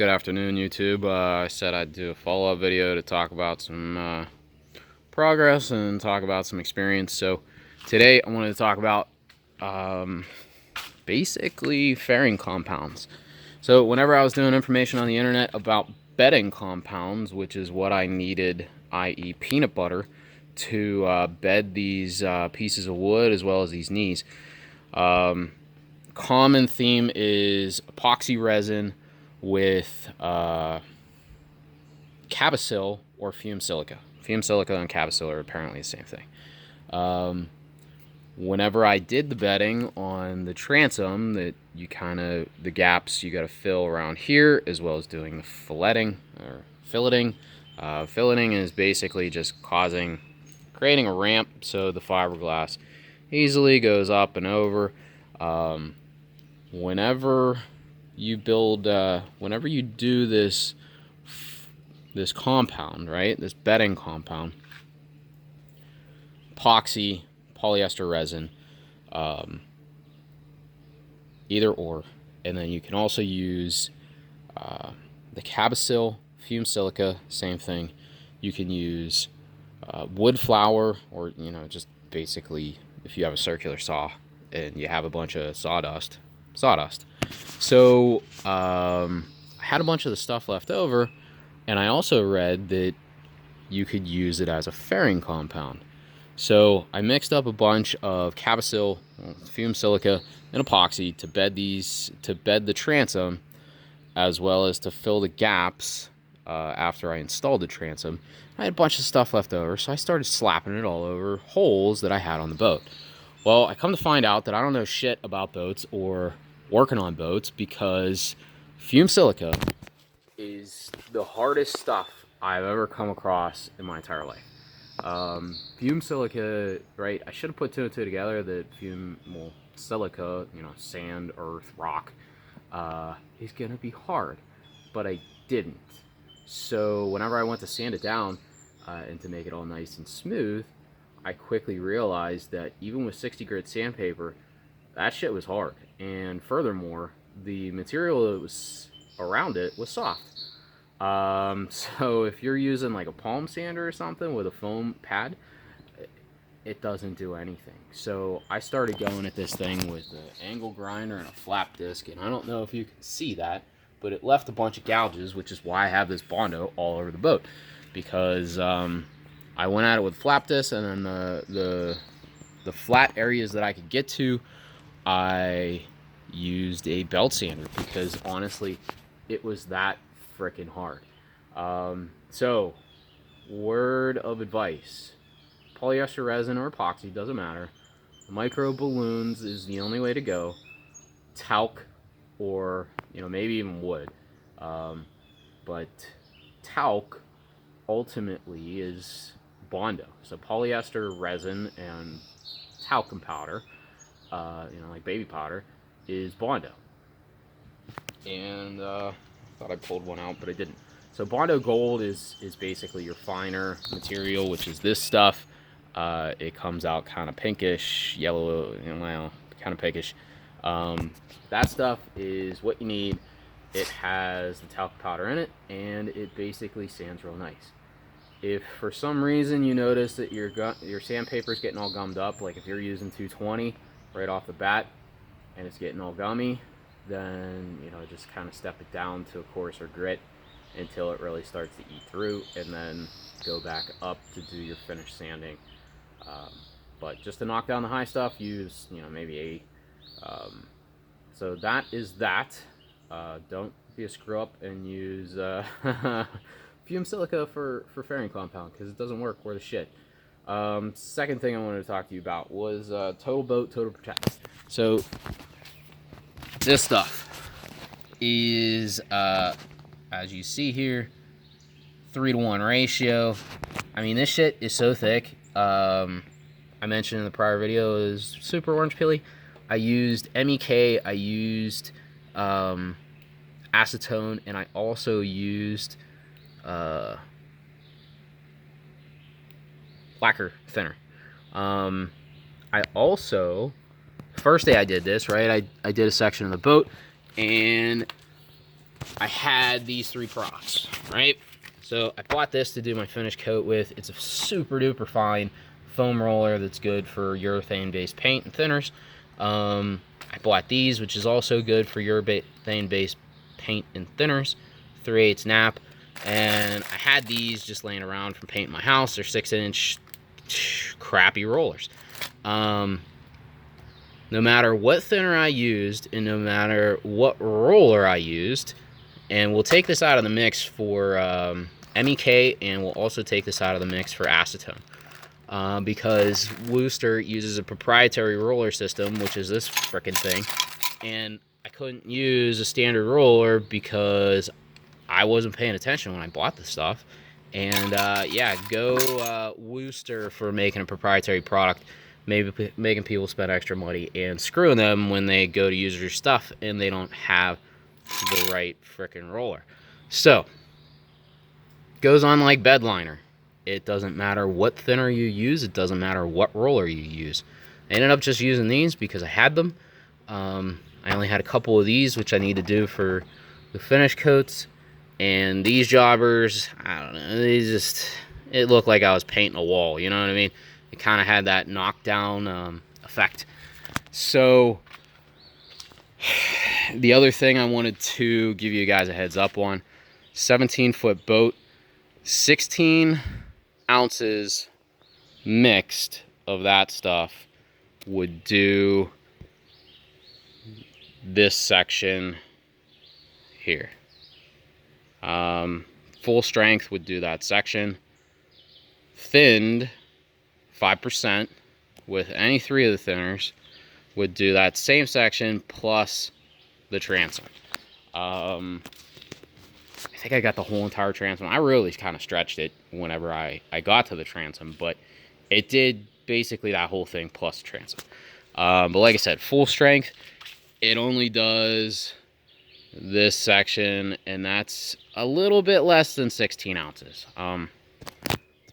Good afternoon, YouTube. I said I'd do a follow-up video to talk about some progress and talk about some experience. So today I wanted to talk about basically fairing compounds. So whenever I was doing information on the internet about bedding compounds, which is what I needed, i.e. peanut butter, to bed these pieces of wood as well as these knees, common theme is epoxy resin with Cabasil or fume silica. Fume silica and Cabasil are apparently the same thing. Whenever I did the bedding on the transom, that the gaps you got to fill around here, as well as doing the filleting or filleting. Filleting is basically just creating a ramp so the fiberglass easily goes up and over. Whenever you do this compound, right? This bedding compound, epoxy, polyester resin, either or, and then you can also use the Cabasil, fume silica, same thing. You can use wood flour, or just basically if you have a circular saw and you have a bunch of sawdust. So I had a bunch of the stuff left over, and I also read that you could use it as a fairing compound. So I mixed up a bunch of Cabasil, fume silica, and epoxy to bed the transom, as well as to fill the gaps after I installed the transom. I had a bunch of stuff left over, so I started slapping it all over holes that I had on the boat. Well, I come to find out that I don't know shit about boats or working on boats, because fume silica is the hardest stuff I've ever come across in my entire life. Fume silica, right? I should have put two and two together, that silica, sand, earth, rock, is gonna be hard, but I didn't. So whenever I went to sand it down and to make it all nice and smooth, I quickly realized that even with 60 grit sandpaper, that shit was hard. And furthermore, the material that was around it was soft. So if you're using like a palm sander or something with a foam pad, it doesn't do anything. So I started going at this thing with an angle grinder and a flap disc, and I don't know if you can see that, but it left a bunch of gouges, which is why I have this Bondo all over the boat, because I went at it with flap disc, and then the flat areas that I could get to, I used a belt sander, because honestly, it was that freaking hard. So, word of advice: polyester resin or epoxy, doesn't matter. Micro balloons is the only way to go. Talc, or maybe even wood, but talc ultimately is Bondo. So polyester resin and talcum powder, like baby powder, is Bondo. And I thought I pulled one out, but I didn't. So Bondo Gold is basically your finer material, which is this stuff. It comes out kind of pinkish, yellow, kind of pinkish. That stuff is what you need. It has the talc powder in it, and it basically sands real nice. If for some reason you notice that your sandpaper is getting all gummed up, like if you're using 220 right off the bat and it's getting all gummy, then just kind of step it down to a coarser grit until it really starts to eat through, and then go back up to do your finish sanding. But just to knock down the high stuff, use maybe 8. So that is that. Don't be a screw up and use fume silica for fairing compound, because it doesn't work worth a shit. Second thing I wanted to talk to you about was Total Boat, Total Protect. So this stuff is, as you see here, 3-to-1 ratio. I mean, this shit is so thick. I mentioned in the prior video, is super orange peely. I used MEK, I used acetone, and I also used lacquer thinner. I also, first day I did this, right, I did a section of the boat, and I had these 3 products, right? So I bought this to do my finish coat with. It's a super duper fine foam roller that's good for urethane based paint and thinners. I bought these, which is also good for urethane based paint and thinners, 3/8 nap. And I had these just laying around from painting my house. They're 6-inch crappy rollers. No matter what thinner I used and no matter what roller I used, and we'll take this out of the mix for MEK, and we'll also take this out of the mix for acetone. Because Wooster uses a proprietary roller system, which is this frickin' thing, and I couldn't use a standard roller because I wasn't paying attention when I bought the stuff. And yeah, go Wooster for making a proprietary product, maybe making people spend extra money and screwing them when they go to use your stuff and they don't have the right frickin' roller. So, goes on like bed liner. It doesn't matter what thinner you use. It doesn't matter what roller you use. I ended up just using these because I had them. I only had a couple of these, which I need to do for the finish coats. And these jobbers, I don't know, it looked like I was painting a wall, you know what I mean? It kind of had that knockdown effect. So, the other thing I wanted to give you guys a heads up on, 17-foot boat, 16 ounces mixed of that stuff would do this section here. Full strength would do that section. Thinned 5% with any 3 of the thinners would do that same section plus the transom. I think I got the whole entire transom. I really kind of stretched it whenever I got to the transom, but it did basically that whole thing plus the transom. But like I said, full strength, it only does this section, and that's a little bit less than 16 ounces. To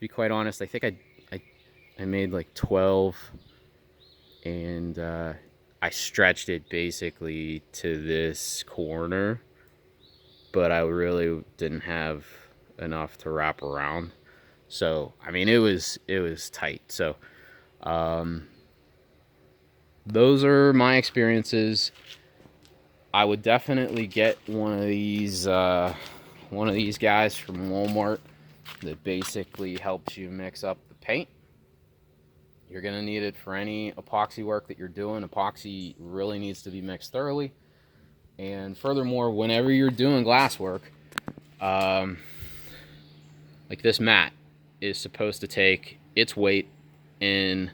be quite honest, I think I made like 12, and I stretched it basically to this corner, but I really didn't have enough to wrap around. So, I mean, it was tight. So, those are my experiences. I would definitely get one of these guys from Walmart that basically helps you mix up the paint. You're gonna need it for any epoxy work that you're doing. Epoxy really needs to be mixed thoroughly. And furthermore, whenever you're doing glass work, like this mat is supposed to take its weight in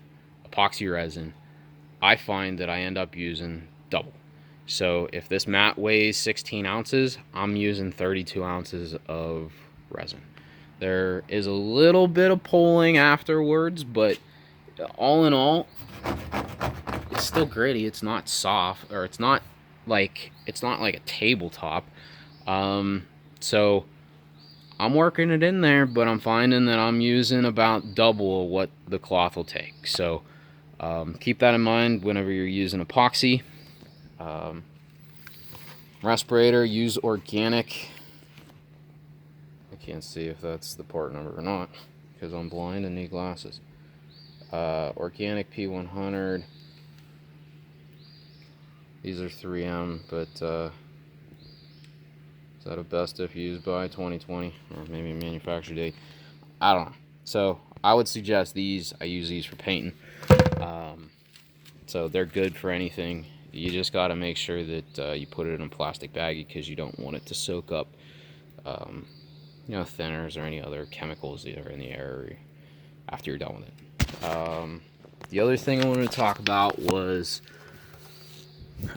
epoxy resin. I find that I end up using double. So if this mat weighs 16 ounces, I'm using 32 ounces of resin. There is a little bit of pulling afterwards, but all in all, it's still gritty. It's not soft, or it's not like a tabletop. So I'm working it in there, but I'm finding that I'm using about double of what the cloth will take. So keep that in mind whenever you're using epoxy. Respirator, use organic. I can't see if that's the part number or not because I'm blind and need glasses. Organic P100. These are 3M, but is that a best if used by 2020 or maybe manufacture date? I don't know. So I would suggest these. I use these for painting. So they're good for anything. You just got to make sure that you put it in a plastic baggie because you don't want it to soak up, thinners or any other chemicals that are in the air after you're done with it. The other thing I wanted to talk about was,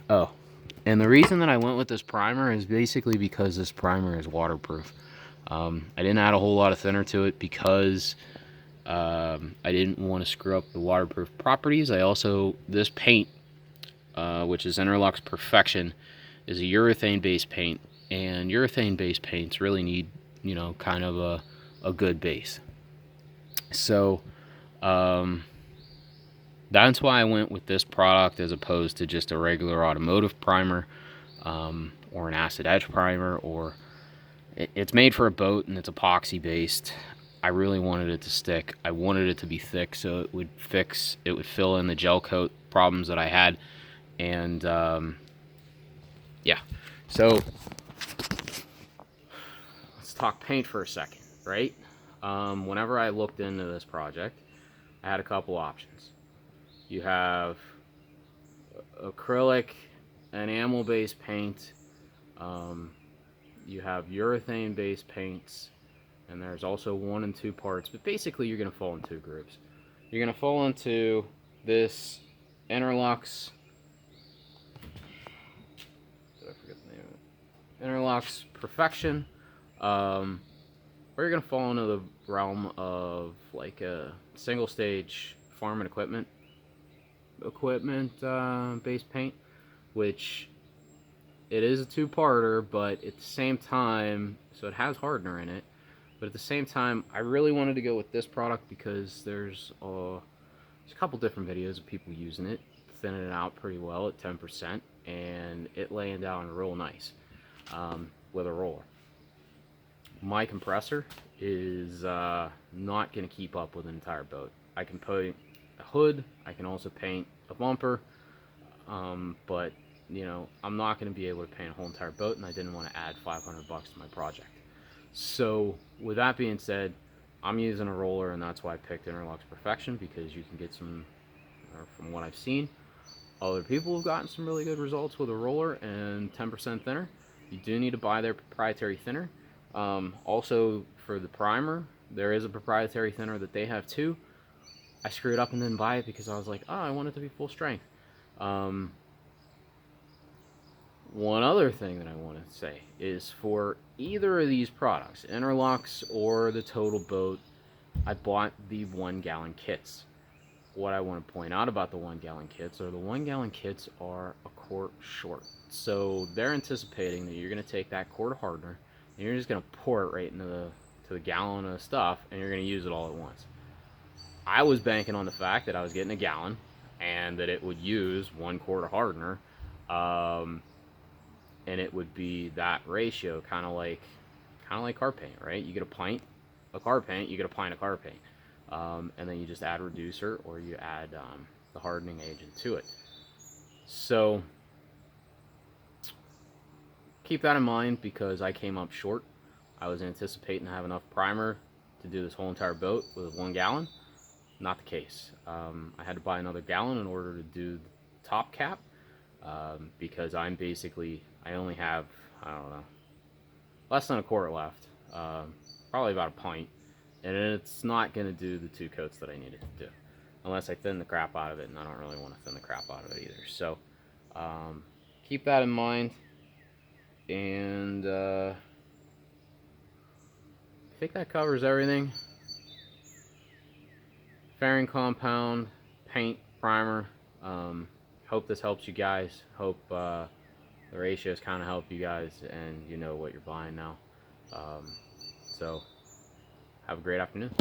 and the reason that I went with this primer is basically because this primer is waterproof. I didn't add a whole lot of thinner to it because I didn't want to screw up the waterproof properties. This paint, which is Interlux Perfection, is a urethane-based paint, and urethane-based paints really need, kind of a good base. So that's why I went with this product as opposed to just a regular automotive primer. or an acid etch primer, or it's made for a boat and it's epoxy based. I really wanted it to stick. I wanted it to be thick so it would fill in the gel coat problems that I had. And yeah, so let's talk paint for a second, right? Whenever I looked into this project, I had a couple options. You have acrylic, enamel based paint, you have urethane based paints, and there's also 1 and 2 parts, but basically you're going to fall in 2 groups. You're going to fall into this interlux, did I forget the name of it? Interlux Perfection, or you're going to fall into the realm of like a single stage farm and equipment based paint, which it is a 2-parter, but at the same time, so it has hardener in it, but at the same time, I really wanted to go with this product because there's a couple different videos of people using it, thinning it out pretty well at 10%, and it laying down real nice with a roller. My compressor is not going to keep up with an entire boat. I can paint a hood, I can also paint a bumper, but you know, I'm not going to be able to paint a whole entire boat, and I didn't want to add $500 to my project. So with that being said, I'm using a roller, and that's why I picked Interlux Perfection, because you can get some, or from what I've seen, other people have gotten some really good results with a roller and 10% thinner. You do need to buy their proprietary thinner. Also, for the primer, there is a proprietary thinner that they have too. I screwed up and didn't buy it because I was like, oh, I want it to be full strength. One other thing that I want to say is for either of these products, Interlux or the Total Boat, I bought the 1-gallon kits. What I want to point out about the 1-gallon kits are the 1-gallon kits are a quart short. So they're anticipating that you're going to take that quart of hardener and you're just going to pour it right into the gallon of stuff, and you're going to use it all at once. I was banking on the fact that I was getting a gallon and that it would use 1 quart of hardener, and it would be that ratio, kind of like car paint, right? You get a pint of car paint, you get a pint of car paint, and then you just add reducer, or you add the hardening agent to it. So keep that in mind, because I came up short. I was anticipating to have enough primer to do this whole entire boat with 1 gallon. Not the case. I had to buy another gallon in order to do the top cap, because I only have, I don't know, less than a quart left, probably about a pint, and it's not going to do the 2 coats that I needed to do, unless I thin the crap out of it, and I don't really want to thin the crap out of it either. So keep that in mind, and I think that covers everything. Fairing compound, paint, primer. Hope this helps you guys. Hope the ratios kind of help you guys, and you know what you're buying now. So have a great afternoon.